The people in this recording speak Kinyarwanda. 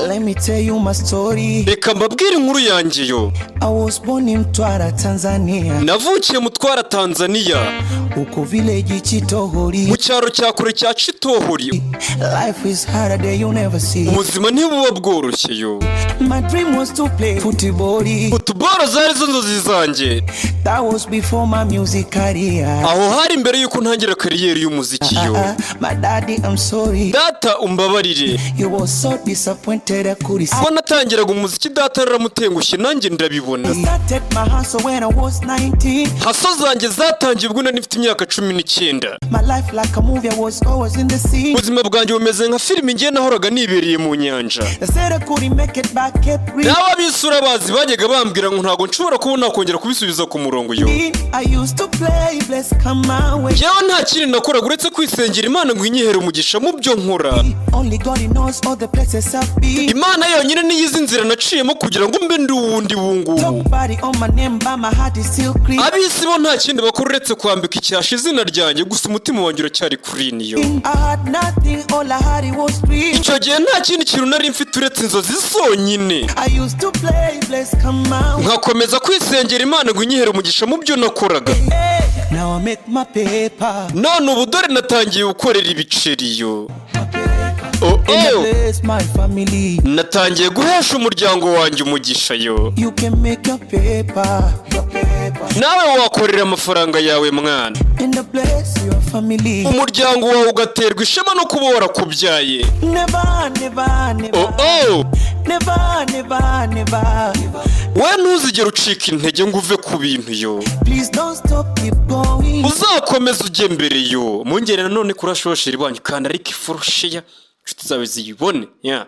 Let me tell you my story. Reka mbabwire inkuru yanjye yo. I was born in Mtwara, Tanzania. Navukiye mu Mtwara, Tanzania. Uko village Chitohori. Mu cyaro cya kure cya Chitohori. Life is harder than you never see. Ubuzima ntibuba bworoshye yo. My dream was to play football. Football zari zo nzozi zanjye. That was before my music career. Aho hari imbere yuko ntangira kariyeri y'umuziki yo. My daddy, I'm sorry. Data umbabarire. You was so disappointed I couldn't see. Ko natangiraga umuziki data aramutengushye nanjye ndabibona. Started my hustle when I was 19. Haso zanjye zatangiye ubwo nari mfite imyaka 19. My life like a movie, I was always in the scene. Ubuzima bwanjye bumeze nka filime ngiye nahoraga nibereye mu nyanja. They said I couldn't make it back every. Naba bisura bazi bajyaga bambwira ngo ntago nshobora kubona kongera kubisubiza ku murongo yo. I used to play bless come my way. Yewe nta kintu nakoraga uretse kwisengera Imana ngo inyihere umugisha mu byo nkora. Only God knows all the places I've been. Imana yonyine niyo izi nzira naciyemo kugira ngo mbe ndi uwundi bungu. Somebody on my name but my heart is still clean. Abisi bo nta kindi bakora uretse kwambika icyasha izina ryanjye gusa umutima wanjye uracyari kuri niyo. I had nothing, all I had was dreams. Icyo gihe nta kindi kintu nari mfite uretse inzozi zonyine. I used to play bless come my way. Nkakomeza kwisengera Imana ngo inyihere umugisha mu byo nakoraga. Now I make my paper. None ubu dore natangiye gukorera ibiceri yo. My family. Natangiye guhesha umuryango wanjye umugisha yo. You can make your paper. Nawe wakorera amafaranga yawe mwana. In the bless your family. Umuryango wawe ugaterwa ishema no kuba warakubyaye. Never, never, never. Never, never, never. We ntuzigere ucika intege ngo uve ku bintu yo. Please don't stop, keep going. Uzakomeza ujye mbere yo. Mungere nanone kurashoshera banyu kandi ariko ifurushiya inshuti zawe ziyibone. Yeah.